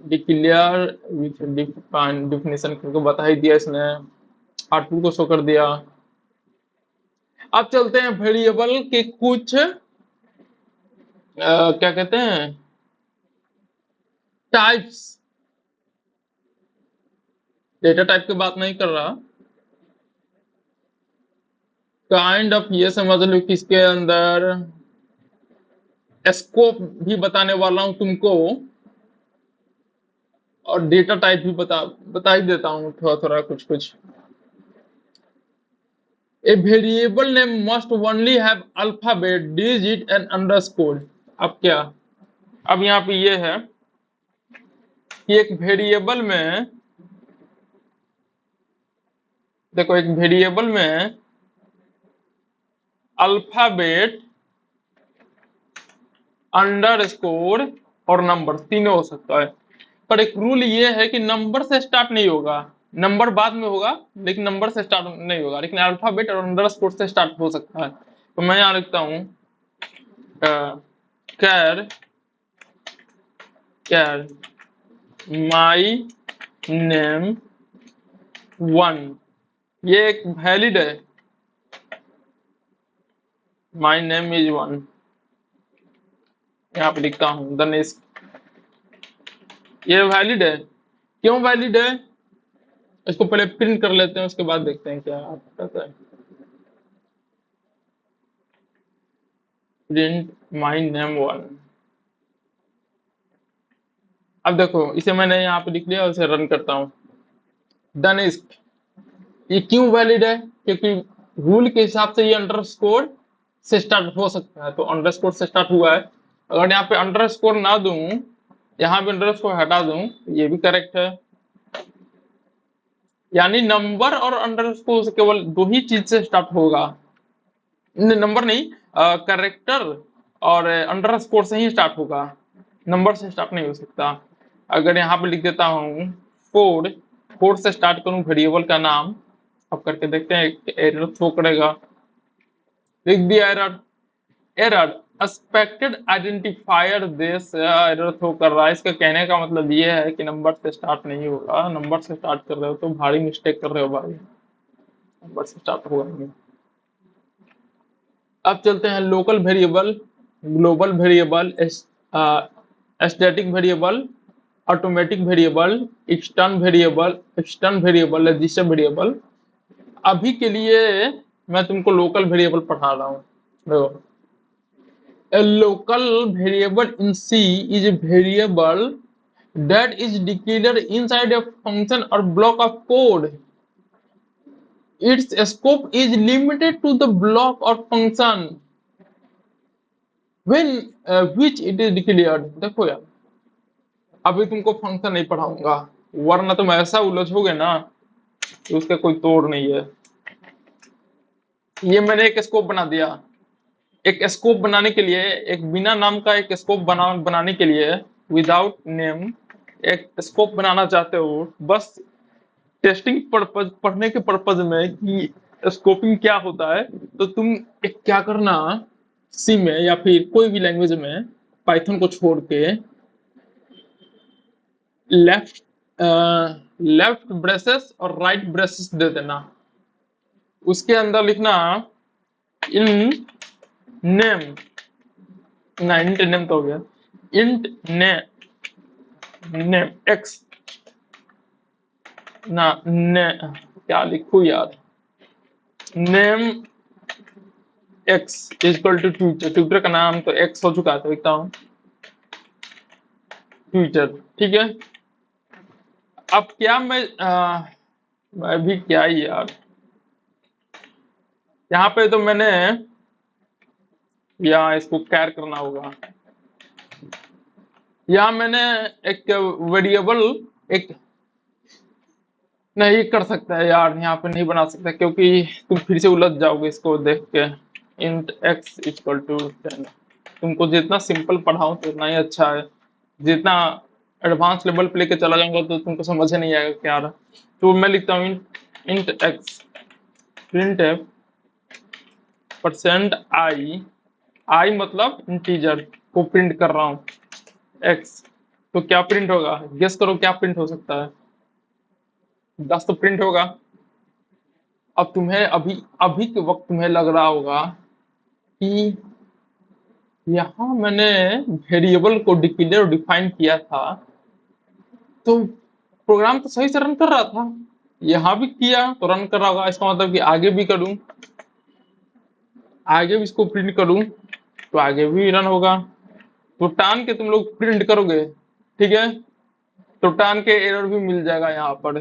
A: डिक्लेयर विथ डिफिनेशन करके बता ही दिया इसने। आउटपुट को शो कर दिया। अब चलते हैं वेरिएबल के कुछ क्या कहते हैं, टाइप्स। डेटा टाइप की बात नहीं कर रहा, काइंड ऑफ ये समझ लो कि इसके अंदर स्कोप भी बताने वाला हूं तुमको, और डेटा टाइप भी बता ही देता हूँ थोड़ा थोड़ा कुछ कुछ। A variable name must only have alphabet digit and underscore. अब क्या, अब यहाँ पे ये है कि एक वेरिएबल में, देखो एक वेरिएबल में अल्फाबेट, अंडरस्कोर और नंबर तीनों हो सकता है। पर एक रूल ये है कि नंबर से स्टार्ट नहीं होगा, नंबर बाद में होगा, लेकिन नंबर से स्टार्ट नहीं होगा। लेकिन अल्फाबेट और अंडरस्कोर से स्टार्ट हो सकता है। तो मैं यहाँ लिखता हूँ कैर कैर माई नेम 1, ये एक वैलिड है। माई नेम इज 1, यहाँ पे लिखता हूँ दनेश। ये वैलिड है, क्यों वैलिड है, इसको पहले प्रिंट कर लेते हैं, उसके बाद देखते हैं क्या आता है। प्रिंट माई नेम 1, अब देखो इसे मैंने यहाँ पे लिख लिया, इसे रन करता हूँ। डन इज, ये क्यों वैलिड है? क्योंकि रूल के हिसाब से ये अंडरस्कोर से स्टार्ट हो सकता है, तो अंडरस्कोर से स्टार्ट हुआ है। अगर यहाँ पे अंडरस्कोर ना दूं, यहाँ पे अंडरस्कोर हटा दूं, ये भी करेक्ट है। यानी नंबर और अंडरस्कोर से केवल दो ही चीज से स्टार्ट होगा। नंबर नहीं, करेक्टर और अंडरस्कोर से ही स्टार्ट होगा, नंबर से स्टार्ट नहीं हो सकता। अगर यहाँ पे लिख देता हूँ फोर, फोर से स्टार्ट करूँ वेरिएबल का नाम, अब करके देखते हैं एरर थ्रो करेगा। लिख दिया error, error expected identifier this, error throw कर रहा है। इसका कहने का मतलब ये है कि नंबर से स्टार्ट नहीं होगा, नंबर से स्टार्ट कर रहे हो तो भारी मिस्टेक कर रहे हो भाई, नंबर से स्टार्ट होगा नहीं। अब चलते हैं local variable, global variable, static variable, automatic variable, extern variable, register variable. अभी के लिए मैं तुमको लोकल वेरिएबल पढ़ा रहा हूँ। देखो, a local variable in C is a variable that is declared inside a function or block of code. Its scope is limited to the block or function when which it is declared। देखो यार, अभी तुमको फंक्शन नहीं पढ़ाऊंगा, वरना तुम ऐसा उलझोगे ना कि उसका कोई तोड़ नहीं है। ये मैंने एक स्कोप बना दिया। एक स्कोप बनाने के लिए, एक बिना नाम का एक स्कोप बनाने के लिए, विदाउट नेम एक स्कोप बनाना चाहते हो, बस टेस्टिंग पर्पज, पढ़ने के पर्पज में कि स्कोपिंग क्या होता है, तो तुम एक क्या करना, सी में या फिर कोई भी लैंग्वेज में, पाइथन को छोड़ के लेफ्ट लेफ्ट ब्रेसेस और राइट ब्रेसेस दे देना। उसके अंदर लिखना इन नेम, ना इंट नेम तो हो गया, इंट ने नेम एक्स, ना ने क्या लिखू यार, name X equal to twitter, twitter का नाम तो एक्स हो चुका है, तो लिखता हूँ ट्विटर। ठीक है। अब क्या मैं भी क्या ही यार, यहाँ पे तो मैंने, या इसको कैर करना होगा, यहाँ मैंने एक वेरिएबल, एक नहीं कर सकता है यार, यहाँ पे नहीं बना सकता क्योंकि तुम फिर से उलझ जाओगे इसको देख के। इंट एक्स इक्वल टू 10, तुमको जितना सिंपल पढ़ाऊं तो उतना ही अच्छा है, जितना एडवांस लेवल पे लेके चला जाऊंगा तो तुमको समझ ही नहीं आएगा क्या रहा। तो मैं लिखता हूँ int X print F percent I, I मतलब इंटीजर को प्रिंट कर रहा हूँ, एक्स। तो क्या प्रिंट होगा, गेस करो क्या प्रिंट हो सकता है? 10 तो प्रिंट होगा। अब तुम्हें अभी अभी के वक्त तुम्हें लग रहा होगा कि यहाँ मैंने वेरिएबल को डिक्लेयर और डिफाइन किया था, तो प्रोग्राम तो सही से रन कर रहा था, यहाँ भी किया तो रन कर रहा होगा, इसका मतलब कि आगे भी करूं, आगे भी इसको प्रिंट करूं तो आगे भी रन होगा। तो टान के तुम लोग प्रिंट करोगे, ठीक है, तो टान के एरर भी मिल जाएगा। यहाँ पर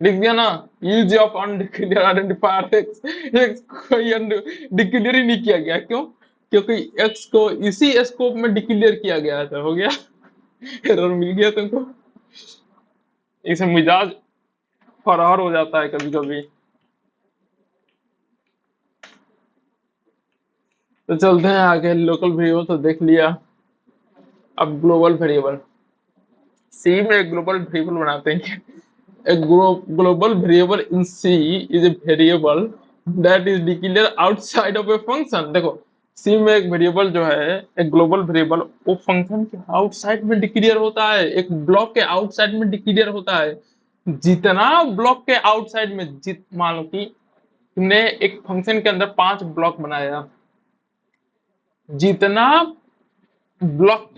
A: लिख दिया ना, use of undeclared identifier x, x कोई डिक्लेयर ही नहीं किया गया, क्यों? क्योंकि एक्स को इसी स्कोप में डिक्लेयर किया गया था, हो गया एरर मिल गया तुमको। इसे मिजाज फरार हो जाता है कभी कभी। तो चलते हैं आगे, लोकल वेरिएबल तो देख लिया, अब ग्लोबल वेरिएबल। सी में एक ग्लोबल वेरिएबल बनाते हैं। A global variable in C is a variable that is declared outside of a function। देखो, C में एक वेरिएबल जो है, एक ग्लोबल वेरिएबल, वो फंक्शन के आउटसाइड में डिक्लेयर होता है, एक ब्लॉक के आउटसाइड में डिक्लेयर होता है। जितना ब्लॉक के आउटसाइड में, मान लो कि तुमने एक फंक्शन के अंदर 5 ब्लॉक बनाया, जितना ब्लॉक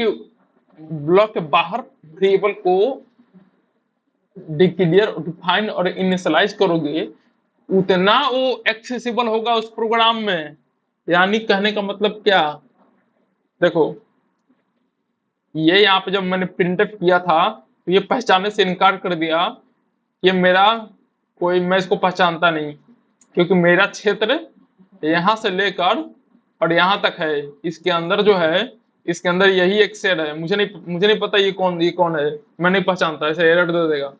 A: के बाहर वेरिएबल को डिक्लेयर, डिफाइन और इनिशियलाइज करोगे, उतना वो एक्सेसिबल होगा उस प्रोग्राम में। यानी कहने का मतलब क्या, देखो ये यहाँ पे जब मैंने प्रिंटफ किया था तो ये पहचानने से इनकार कर दिया कि मेरा कोई, मैं इसको पहचानता नहीं, क्योंकि मेरा क्षेत्र यहाँ से लेकर और यहाँ तक है। इसके अंदर जो है, इसके अंदर यही एक सेल है, मुझे नहीं पता ये कौन है, मैं नहीं पहचानता, ऐसे एरर दे देगा।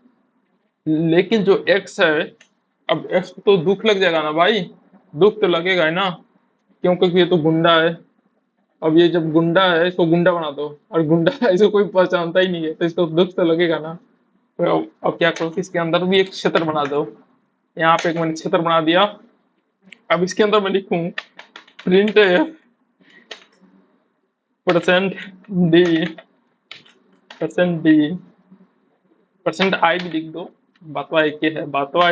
A: लेकिन जो एक्स है, अब एक्स को तो दुख लग जाएगा ना भाई, दुख तो लगेगा ही ना, क्यों? क्योंकि ये तो गुंडा है। अब ये जब गुंडा है, इसको गुंडा बना दो, और गुंडा है, इसको कोई पहचानता ही नहीं है, तो इसको दुख तो लगेगा ना। तो अब क्या करो कि इसके अंदर भी एक क्षेत्र बना दो। यहाँ पे एक मैंने क्षेत्र बना दिया। अब इसके अंदर मैं लिखूं print percent D, percent D, percent आई भी लिख दो। बातवा एक ही है, बातवा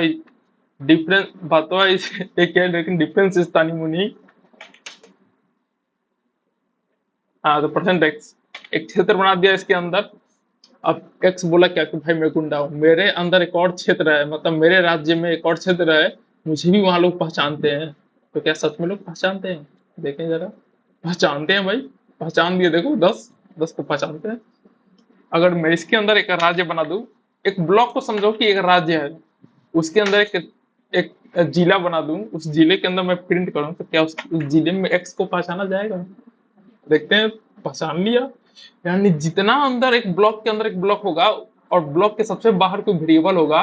A: डिफरेंस, बातवा एक है, लेकिन डिफरेंस इज तानी मुनी। हाँ, तो परसेंट एक्स, एक क्षेत्र बना दिया इसके अंदर। अब एक्स बोला क्या कि भाई मैं गुंडा हूँ, मेरे अंदर एक और क्षेत्र है, मतलब मेरे राज्य में एक और क्षेत्र है, मुझे भी वहां लोग पहचानते हैं। तो क्या सच में लोग पहचानते हैं? देखें जरा। पहचानते हैं भाई, पहचान दिए, देखो 10, 10 को पहचानते हैं। अगर मैं इसके अंदर एक राज्य बना दूं, एक ब्लॉक को समझो कि एक राज्य है, उसके अंदर एक एक जिला बना दूं, उस जिले के अंदर मैं प्रिंट करूं, तो क्या उस जिले में एक्स को पहचाना जाएगा? देखते हैं। पहचान लिया। यानी जितना अंदर एक ब्लॉक के अंदर एक ब्लॉक होगा, और ब्लॉक के सबसे बाहर कोई वेरिएबल होगा,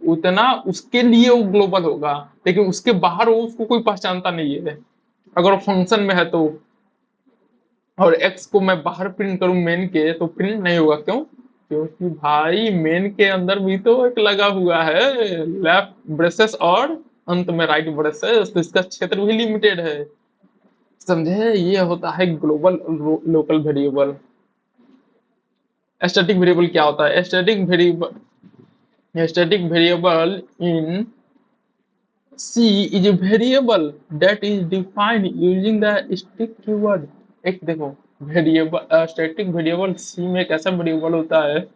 A: उतना उसके लिए वो ग्लोबल होगा। लेकिन उसके बाहर वो, उसको कोई पहचानता नहीं है, अगर वो फंक्शन में है तो। और एक्स को मैं बाहर प्रिंट करूं मेन के, तो प्रिंट नहीं होगा, क्यों? क्योंकि भाई मेन के अंदर भी तो एक लगा हुआ है, लेफ्ट ब्रेसेस और अंत में राइट ब्रेसेस, तो इसका क्षेत्र भी लिमिटेड है। समझे? ये होता है global local variable. Static variable क्या होता है? Static variable in C is a variable that is defined using the static keyword। एक देखो, वेरिएबल, स्टैटिक वेरिएबल सी में एक ऐसा वेरिएबल होता है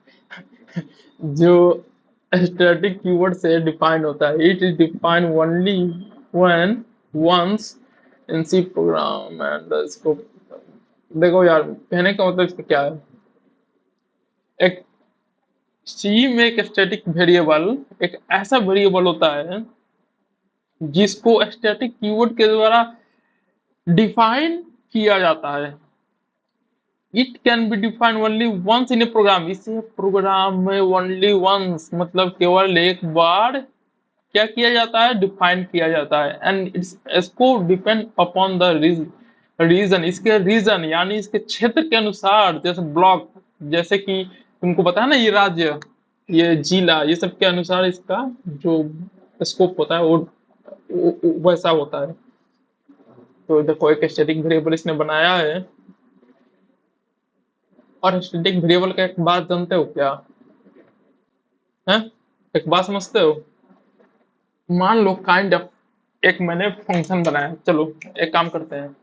A: जो स्टैटिक कीवर्ड से डिफाइन होता है। It is defined only when once in C program and इसको देखो यार, कहने का मतलब इसका क्या है। एक सी में एक स्टैटिक वेरिएबल एक ऐसा वेरिएबल होता है जिसको स्टैटिक कीवर्ड के द्वारा डिफाइन किया जाता है। It can be defined only once in a program. इसे प्रोग्राम में ओनली वंस मतलब केवल एक बार क्या किया जाता है? डिफाइन किया जाता है। एंड इसको डिपेंड अपॉन द रीजन, इसके रीजन यानी इसके क्षेत्र के अनुसार, जैसे ब्लॉक, जैसे कि तुमको पता है ना, ये राज्य, ये जिला, ये सब के अनुसार इसका जो स्कोप होता है वो वैसा होता है। तो देखो, एक स्टैटिक वेरिएबल इसने बनाया है। और स्टैटिक वेरिएबल का एक बात जानते हो क्या है? एक बात समझते हो? मान लो काइंड ऑफ एक मैंने फंक्शन बनाया, चलो एक काम करते हैं,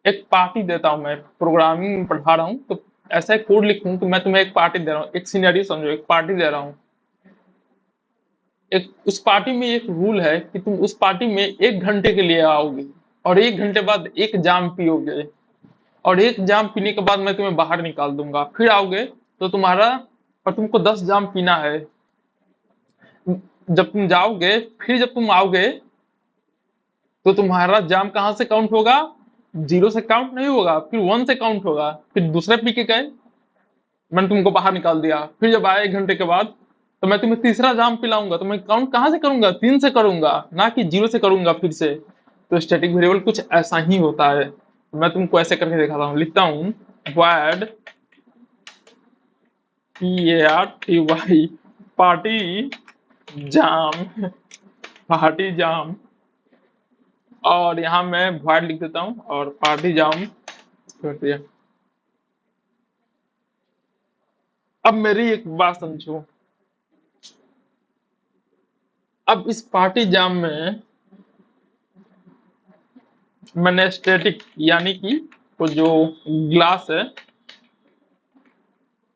A: एक पार्टी देता हूं, मैं प्रोग्रामिंग पढ़ा रहा हूं, तो ऐसा एक कोड लिखूं कि मैं तुम्हें एक पार्टी दे रहा हूं, एक सिनेरियो समझो, एक पार्टी दे रहा हूं। एक उस पार्टी में एक रूल है कि तुम उस पार्टी में 1 घंटे के लिए आओगे, और 1 घंटे बाद एक जाम पियोगे, और एक जाम पीने के बाद मैं तुम्हें बाहर निकाल दूंगा, फिर आओगे तो तुम्हारा, और तुमको 10 जाम पीना है। जब तुम जाओगे, फिर जब तुम आओगे, तो तुम्हारा जाम कहाँ से काउंट होगा? 0 से काउंट नहीं होगा, फिर 1 से काउंट होगा, फिर दूसरे पी के गए, मैंने तुमको बाहर निकाल दिया, फिर जब आए 1 घंटे के बाद, तो मैं तुम्हें तीसरा जाम पिलाऊंगा, तो मैं काउंट कहाँ से करूंगा? 3 से करूंगा, ना कि 0 से करूंगा फिर से। तो स्टैटिक वेरिएबल कुछ ऐसा ही होता है। मैं तुमको ऐसे करके दिखाता हूँ, लिखता हूँ void PARTY पार्टी जाम, पार्टी जाम, और यहाँ मैं void लिख देता हूँ और पार्टी जाम कर दिया। अब मेरी एक बात समझो, अब इस पार्टी जाम में मैंने स्टैटिक यानी कि वो जो ग्लास है,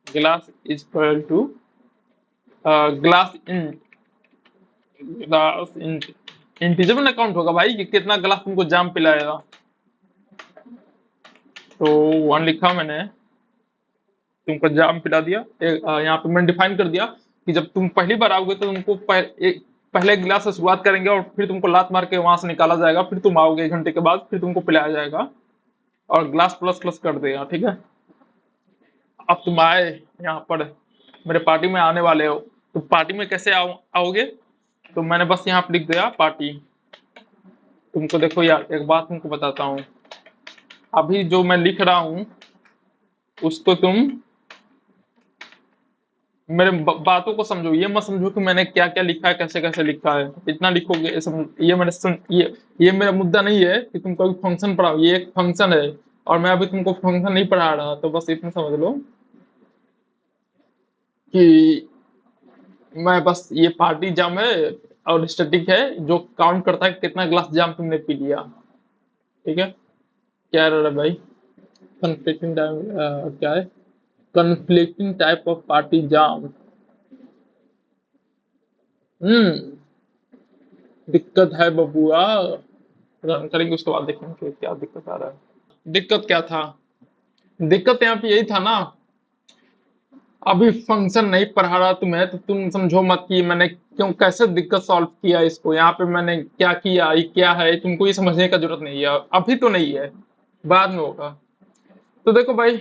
A: glass is equal to glass in, glass in integer में काउंट होगा भाई कि कितना ग्लास तुमको जाम पिलाएगा। तो 1 लिखा मैंने, तुमको जाम पिला दिया। यहाँ पे मैंने डिफाइन कर दिया कि जब तुम पहली बार आओगे तो तुमको पहले गिलास से शुरुआत करेंगे और फिर तुमको लात मार के वहां से निकाला जाएगा, फिर तुम आओगे 1 घंटे के बाद, फिर तुमको पिलाया जाएगा और ग्लास प्लस प्लस कर देगा, ठीक है। अब तुम आए यहाँ पर, मेरे पार्टी में आने वाले हो, तो पार्टी में कैसे आओगे? तो मैंने बस यहाँ पे लिख दिया पार्टी। तुमको देखो यार, एक बात तुमको बताता हूँ, अभी जो मैं लिख रहा हूँ उसको तुम मेरे बातों को समझो, ये मत समझो कि मैंने क्या क्या लिखा है, कैसे कैसे लिखा है। इतना लिखोगे ये मैंने ये मेरा मुद्दा नहीं है कि तुम कोई फंक्शन पढ़ाओ, ये एक फंक्शन है और मैं अभी तुमको फंक्शन नहीं पढ़ा रहा, तो बस इतना समझ लो कि मैं बस, ये पार्टी जाम है और स्टैटिक है जो काउंट करता है कि कितना ग्लास जाम तुमने पी लिया, ठीक है। क्या रहा है भाई? कन्फ्लिक्टिंग टाइप, क्या है? कन्फ्लिक्टिंग टाइप ऑफ पार्टी जाम। हम्म दिक्कत है बबुआ, रन करेंगे उसके बाद देखेंगे कि क्या दिक्कत आ रहा है। दिक्कत क्या था? दिक्कत यहाँ पे यही था ना, अभी फंक्शन नहीं पढ़ा रहा तुम्हें तो तुम समझो मत कि मैंने क्यों कैसे दिक्कत सॉल्व किया इसको, यहाँ पे मैंने क्या किया, ये क्या है, तुमको ये समझने का जरूरत नहीं है, अभी तो नहीं है, बाद में होगा। तो देखो भाई,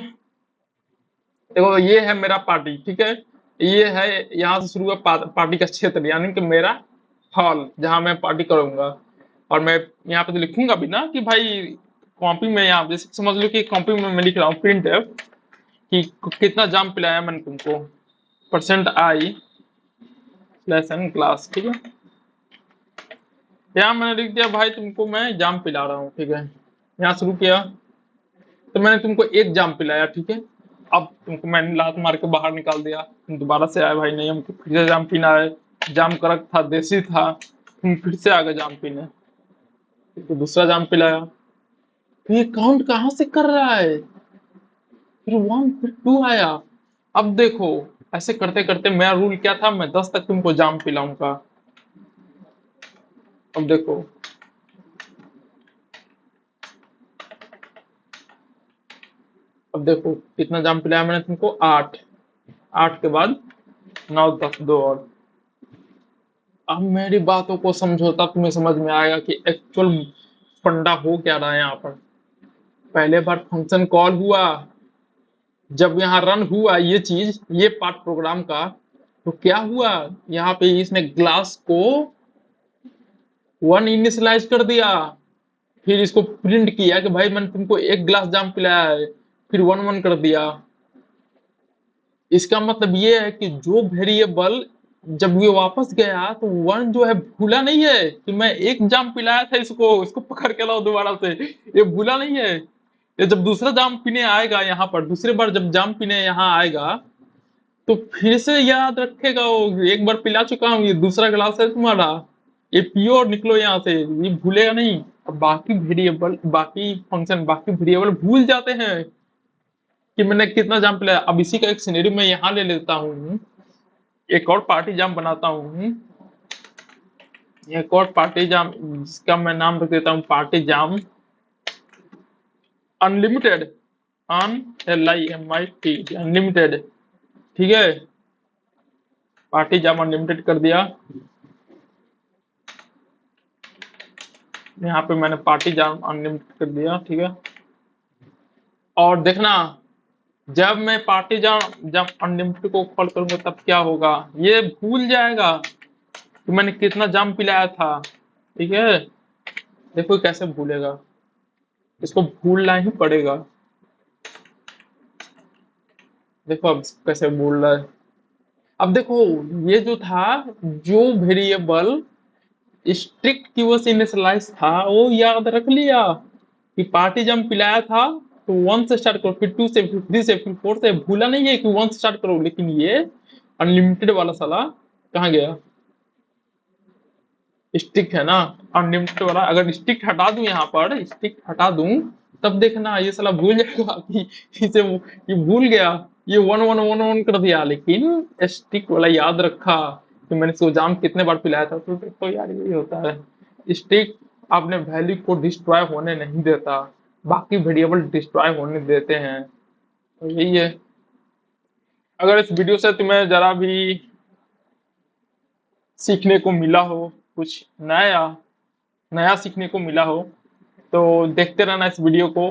A: देखो ये है मेरा पार्टी, ठीक है। ये है, यहाँ से शुरू है पार्टी का क्षेत्र, यानी कि मेरा हॉल जहाँ मैं पार्टी करूंगा। और मैं यहाँ पे तो लिखूंगा भी ना कि भाई कॉपी में, यहाँ जैसे समझ लो कि कॉपी में मैं लिख रहा हूँ प्रिंट कि कितना जाम पिलाया मैंने तुमको, %i स्लैश एन क्लास, ठीक है। यहाँ मैंने लिख दिया भाई तुमको मैं जाम पिला रहा हूँ, ठीक है। यहाँ शुरू किया तो मैंने तुमको 1 जाम पिलाया, ठीक है। अब तुमको मैंने लात मार के बाहर निकाल दिया, तुम दोबारा से आए, भाई नहीं हमको फिर से जाम पीना है, जाम कड़क था, देसी था, तुम फिर से आ गए जाम पीने, तो दूसरा जाम पिलाया। तो ये काउंट कहाँ से कर रहा है? फिर 1 फिर 2 आया। अब देखो, ऐसे करते करते मेरा रूल क्या था, मैं 10 तक तुमको जाम पिलाऊंगा। अब देखो, अब देखो कितना जाम पिलाया मैंने तुमको, 8। 8 के बाद 9 10 2 और। अब मेरी बातों को समझो, तब तुम्हें समझ में आएगा कि एक्चुअल फंडा हो क्या रहा है यहाँ पर। पहले बार फंक्शन कॉल हुआ, जब यहाँ रन हुआ ये चीज, ये पार्ट प्रोग्राम का, तो क्या हुआ, यहाँ पे इसने ग्लास को 1 इनिशियलाइज कर दिया, फिर इसको प्रिंट किया कि भाई मैंने तुमको 1 ग्लास जाम पिलाया है, फिर 1 1 कर दिया। इसका मतलब ये है कि जो वेरिएबल जब ये वापस गया तो 1 जो है भूला नहीं है कि मैं 1 जाम पिलाया था इसको, इसको पकड़ के लाओ दोबारा से, ये भूला नहीं है। ये जब दूसरा जाम पीने आएगा यहाँ पर, दूसरी बार जब जाम पीने यहाँ आएगा तो फिर से याद रखेगा वो, एक बार पिला चुका हूँ, ये दूसरा गिलास है तुम्हारा, ये पियो और निकलो यहाँ से, ये भूलेगा नहीं। अब बाकी वेरिएबल, बाकी फंक्शन, बाकी वेरिएबल भूल जाते हैं कि मैंने कितना जाम पिलाया। अब इसी का एक सिनेरियो मैं यहाँ ले लेता हूँ, एक और पार्टी जाम बनाता हूँ, एक और पार्टी जाम जिसका मैं नाम रख देता हूँ पार्टी जाम अनलिमिटेड, UNLIMIT, अनलिमिटेड, ठीक है। पार्टी जाम अनलिमिटेड कर दिया, यहाँ पे मैंने पार्टी जाम अनलिमिटेड कर दिया, ठीक है। और देखना, जब मैं पार्टी जाम जब अनलिमिटेड को कॉल करूंगा तब क्या होगा, ये भूल जाएगा कि मैंने कितना जाम पिलाया था, ठीक है। देखो कैसे भूलेगा, इसको भूलना ही पड़ेगा। देखो अब कैसे भूल रहा है। अब देखो, ये जो था, जो वेरिएबल स्ट्रिक्ट की वो इनिशियलाइज था वो याद रख लिया कि पार्टी जब पिलाया था तो 1 से स्टार्ट करो, फिर 2 से, फिर 3 से, फिर 4 से, भूला नहीं है कि 1 से स्टार्ट करो। लेकिन ये अनलिमिटेड वाला साला कहाँ गया? स्टिक है ना अनलिमिटेड वाला, अगर स्टिक हटा दूं, यहाँ पर स्टिक हटा दूं, तब देखना ये साला भूल जाएगा कि इसे ये भूल गया, ये 1 1 1 1 कर दिया, लेकिन स्टिक वाला याद रखा कि मैंने इसको जाम कितने बार पिलाया था। तो यार यही होता है, स्टिक अपने वैल्यू को डिस्ट्रॉय होने नहीं देता, बाकी वेरिएबल डिस्ट्रॉय होने देते हैं। तो यही है। अगर इस वीडियो से तुम्हें जरा भी सीखने को मिला हो, कुछ नया नया सीखने को मिला हो, तो देखते रहना इस वीडियो को,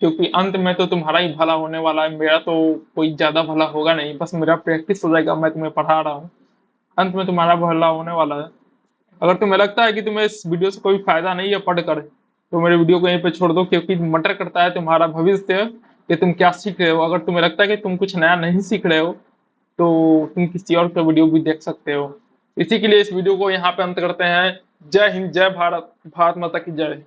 A: क्योंकि अंत में तो तुम्हारा ही भला होने वाला है, मेरा तो कोई ज्यादा भला होगा नहीं, बस मेरा प्रैक्टिस हो जाएगा, मैं तुम्हें पढ़ा रहा हूँ, अंत में तुम्हारा भला होने वाला है। अगर तुम्हें लगता है कि तुम्हें इस वीडियो से कोई फायदा नहीं है पढ़कर, तो मेरे वीडियो को यहीं पे छोड़ दो, क्योंकि मैटर करता है तुम्हारा भविष्य कि तुम क्या सीख रहे हो। अगर तुम्हें लगता है कि तुम कुछ नया नहीं सीख रहे हो, तो तुम किसी और का वीडियो भी देख सकते हो। इसी के लिए इस वीडियो को यहाँ पे अंत करते हैं। जय हिंद, जय भारत, भारत माता की जय।